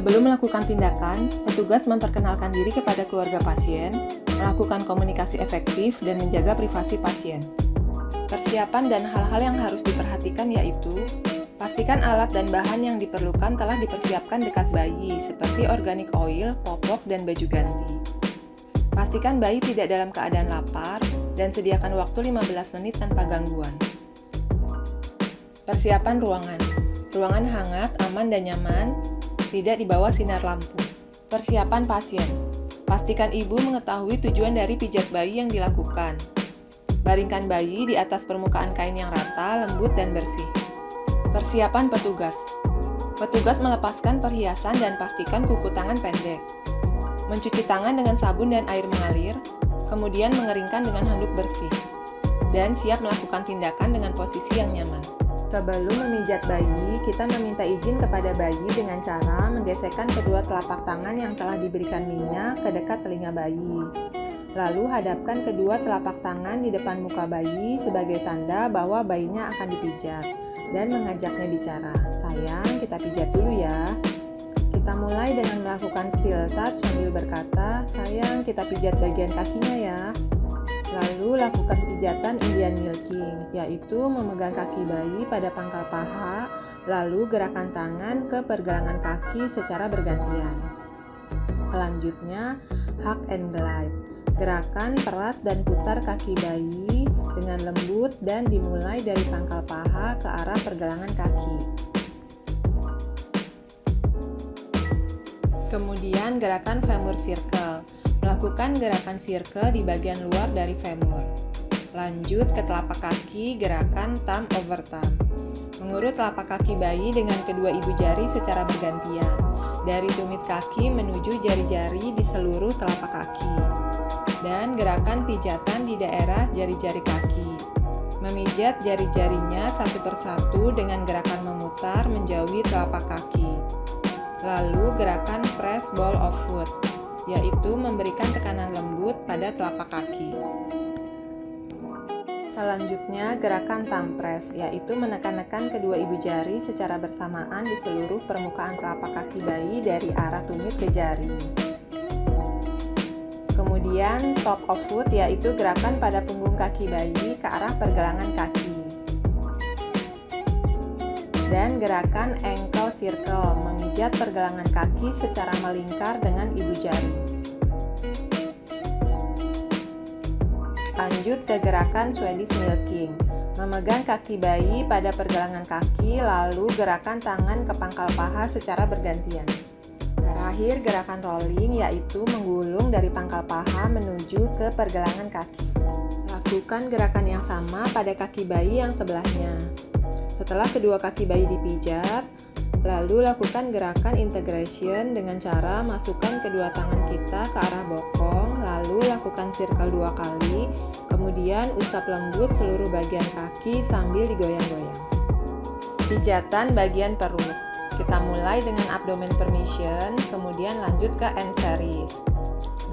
Sebelum melakukan tindakan, petugas memperkenalkan diri kepada keluarga pasien, melakukan komunikasi efektif, dan menjaga privasi pasien. Persiapan dan hal-hal yang harus diperhatikan yaitu pastikan alat dan bahan yang diperlukan telah dipersiapkan dekat bayi, seperti organic oil, popok, dan baju ganti. Pastikan bayi tidak dalam keadaan lapar, dan sediakan waktu 15 menit tanpa gangguan. Persiapan ruangan. Ruangan hangat, aman, dan nyaman, tidak di bawah sinar lampu. Persiapan pasien. Pastikan ibu mengetahui tujuan dari pijat bayi yang dilakukan. Baringkan bayi di atas permukaan kain yang rata, lembut, dan bersih. Persiapan petugas. Petugas melepaskan perhiasan dan pastikan kuku tangan pendek. Mencuci tangan dengan sabun dan air mengalir, kemudian mengeringkan dengan handuk bersih. Dan siap melakukan tindakan dengan posisi yang nyaman. Sebelum memijat bayi, kita meminta izin kepada bayi dengan cara menggesekkan kedua telapak tangan yang telah diberikan minyak ke dekat telinga bayi. Lalu hadapkan kedua telapak tangan di depan muka bayi sebagai tanda bahwa bayinya akan dipijat dan mengajaknya bicara, "Sayang, kita pijat dulu ya." Kita mulai dengan melakukan still touch sambil berkata, "Sayang, kita pijat bagian kakinya ya." Lalu lakukan pijatan Indian milking, yaitu memegang kaki bayi pada pangkal paha, lalu gerakan tangan ke pergelangan kaki secara bergantian. Selanjutnya, hug and glide. Gerakan peras dan putar kaki bayi dengan lembut dan dimulai dari pangkal paha ke arah pergelangan kaki. Kemudian gerakan femur circle. Melakukan gerakan circle di bagian luar dari femur. Lanjut ke telapak kaki, gerakan thumb over thumb. Mengurut telapak kaki bayi dengan kedua ibu jari secara bergantian, dari tumit kaki menuju jari-jari di seluruh telapak kaki. Dan gerakan pijatan di daerah jari-jari kaki. Memijat jari-jarinya satu persatu dengan gerakan memutar menjauhi telapak kaki. Lalu gerakan press ball of foot, yaitu memberikan tekanan lembut pada telapak kaki. Selanjutnya, gerakan thumb press, yaitu menekan-nekan kedua ibu jari secara bersamaan di seluruh permukaan telapak kaki bayi dari arah tumit ke jari. Kemudian, top of foot, yaitu gerakan pada punggung kaki bayi ke arah pergelangan kaki. Dan gerakan ankle circle, memijat pergelangan kaki secara melingkar dengan ibu jari. Lanjut ke gerakan Swedish milking, memegang kaki bayi pada pergelangan kaki, lalu gerakan tangan ke pangkal paha secara bergantian. Terakhir, gerakan rolling, yaitu menggulung dari pangkal paha menuju ke pergelangan kaki. Lakukan gerakan yang sama pada kaki bayi yang sebelahnya. Setelah kedua kaki bayi dipijat, lalu lakukan gerakan integration dengan cara masukkan kedua tangan kita ke arah bokong, lalu lakukan circle 2 kali, kemudian usap lembut seluruh bagian kaki sambil digoyang-goyang. Pijatan bagian perut. Kita mulai dengan abdomen permission, kemudian lanjut ke end series.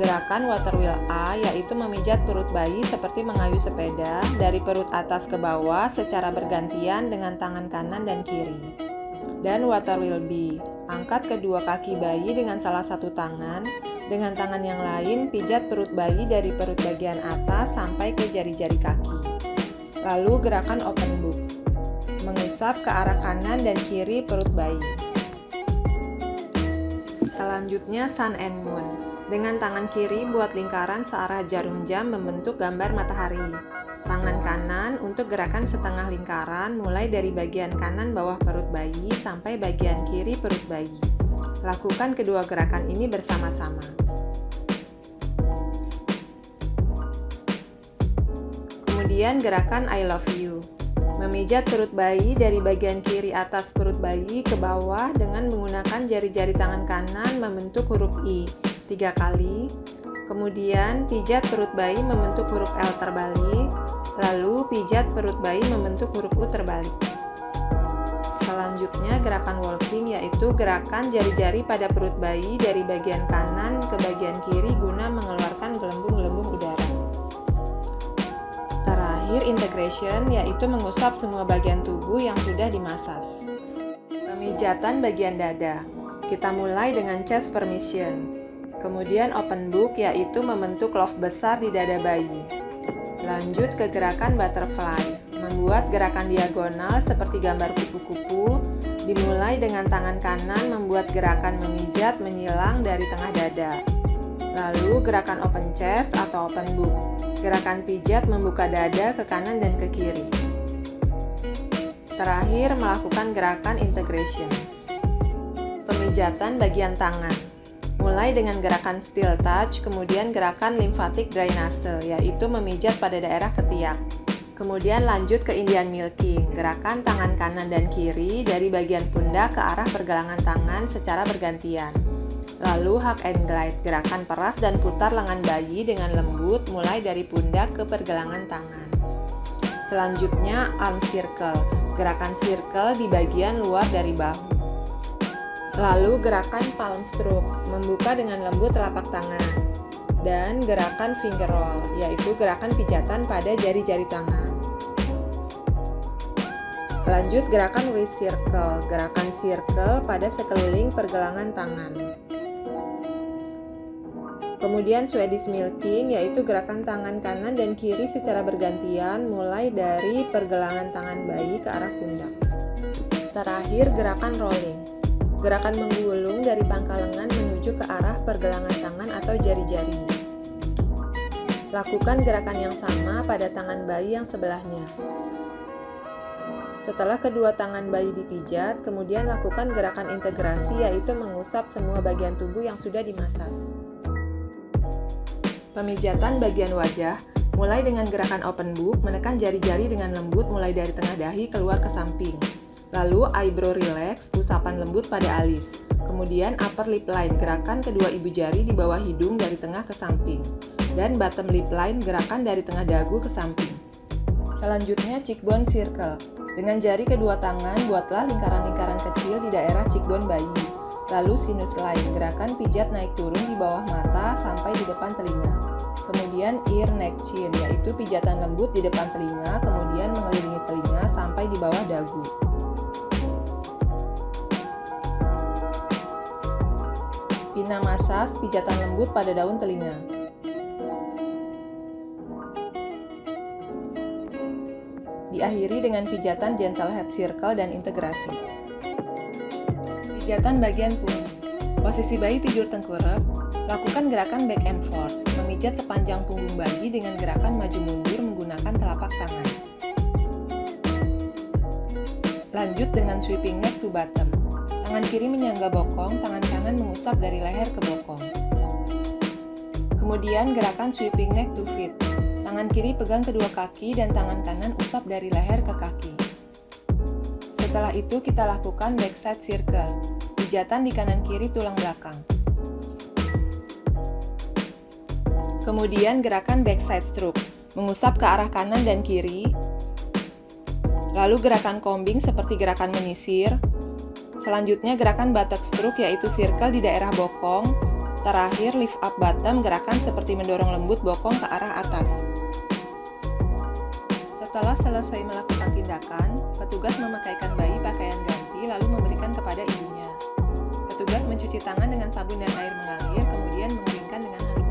Gerakan water wheel A, yaitu memijat perut bayi seperti mengayuh sepeda dari perut atas ke bawah secara bergantian dengan tangan kanan dan kiri. Dan water wheel B, angkat kedua kaki bayi dengan salah satu tangan, dengan tangan yang lain pijat perut bayi dari perut bagian atas sampai ke jari-jari kaki. Lalu gerakan open book, mengusap ke arah kanan dan kiri perut bayi. Selanjutnya sun and moon. Dengan tangan kiri buat lingkaran searah jarum jam membentuk gambar matahari. Tangan kanan untuk gerakan setengah lingkaran mulai dari bagian kanan bawah perut bayi sampai bagian kiri perut bayi. Lakukan kedua gerakan ini bersama-sama. Kemudian gerakan I love you. Memijat perut bayi dari bagian kiri atas perut bayi ke bawah dengan menggunakan jari-jari tangan kanan membentuk huruf I 3 kali. Kemudian pijat perut bayi membentuk huruf L terbalik, lalu pijat perut bayi membentuk huruf U terbalik. Selanjutnya gerakan walking, yaitu gerakan jari-jari pada perut bayi dari bagian kanan ke bagian kiri guna mengeluarkan gelembung-gelembung udara. Terakhir integration, yaitu mengusap semua bagian tubuh yang sudah dimasas. Pemijatan bagian dada. Kita mulai dengan chest permission. Kemudian open book, yaitu membentuk love besar di dada bayi. Lanjut ke gerakan butterfly. Membuat gerakan diagonal seperti gambar kupu-kupu. Dimulai dengan tangan kanan membuat gerakan memijat menyilang dari tengah dada. Lalu gerakan open chest atau open book. Gerakan pijat membuka dada ke kanan dan ke kiri. Terakhir, melakukan gerakan integration. Pemijatan bagian tangan. Mulai dengan gerakan steel touch, kemudian gerakan lymphatic drainase, yaitu memijat pada daerah ketiak. Kemudian lanjut ke Indian milking, gerakan tangan kanan dan kiri dari bagian pundak ke arah pergelangan tangan secara bergantian. Lalu hug and glide, gerakan peras dan putar lengan bayi dengan lembut mulai dari pundak ke pergelangan tangan. Selanjutnya arm circle, gerakan circle di bagian luar dari bahu. Lalu gerakan palm stroke, membuka dengan lembut telapak tangan. Dan gerakan finger roll, yaitu gerakan pijatan pada jari-jari tangan. Lanjut gerakan wrist circle, gerakan circle pada sekeliling pergelangan tangan. Kemudian Swedish milking, yaitu gerakan tangan kanan dan kiri secara bergantian mulai dari pergelangan tangan bayi ke arah pundak. Terakhir gerakan rolling, gerakan menggulung dari pangkal lengan menuju ke arah pergelangan tangan atau jari-jari. Lakukan gerakan yang sama pada tangan bayi yang sebelahnya. Setelah kedua tangan bayi dipijat, kemudian lakukan gerakan integrasi, yaitu mengusap semua bagian tubuh yang sudah dimasas. Pemijatan bagian wajah, mulai dengan gerakan open book, menekan jari-jari dengan lembut mulai dari tengah dahi keluar ke samping. Lalu eyebrow relax, usapan lembut pada alis. Kemudian upper lip line, gerakan kedua ibu jari di bawah hidung dari tengah ke samping. Dan bottom lip line, gerakan dari tengah dagu ke samping. Selanjutnya cheekbone circle. Dengan jari kedua tangan, buatlah lingkaran-lingkaran kecil di daerah cheekbone bayi. Lalu sinus line, gerakan pijat naik turun di bawah mata sampai di depan telinga. Kemudian ear, neck, chin, yaitu pijatan lembut di depan telinga, kemudian mengelilingi telinga sampai di bawah dagu. Pinna massage, pijatan lembut pada daun telinga. Diakhiri dengan pijatan gentle head circle dan integrasi. Pijatan bagian punggung. Posisi bayi tidur tengkurap. Lakukan gerakan back and forth, memijat sepanjang punggung bayi dengan gerakan maju mundur menggunakan telapak tangan. Lanjut dengan sweeping neck to bottom. Tangan kiri menyangga bokong, tangan kanan mengusap dari leher ke bokong. Kemudian gerakan sweeping neck to feet. Tangan kiri pegang kedua kaki dan tangan kanan usap dari leher ke kaki. Setelah itu kita lakukan backside circle, pijatan di kanan kiri tulang belakang. Kemudian gerakan backside stroke, mengusap ke arah kanan dan kiri. Lalu gerakan combing seperti gerakan menyisir. Selanjutnya gerakan buttock stroke, yaitu circle di daerah bokong. Terakhir lift up bottom, gerakan seperti mendorong lembut bokong ke arah atas. Setelah selesai melakukan tindakan, petugas memakaikan bayi pakaian ganti lalu memberikan kepada ibunya. Petugas mencuci tangan dengan sabun dan air mengalir, kemudian mengeringkan dengan handuk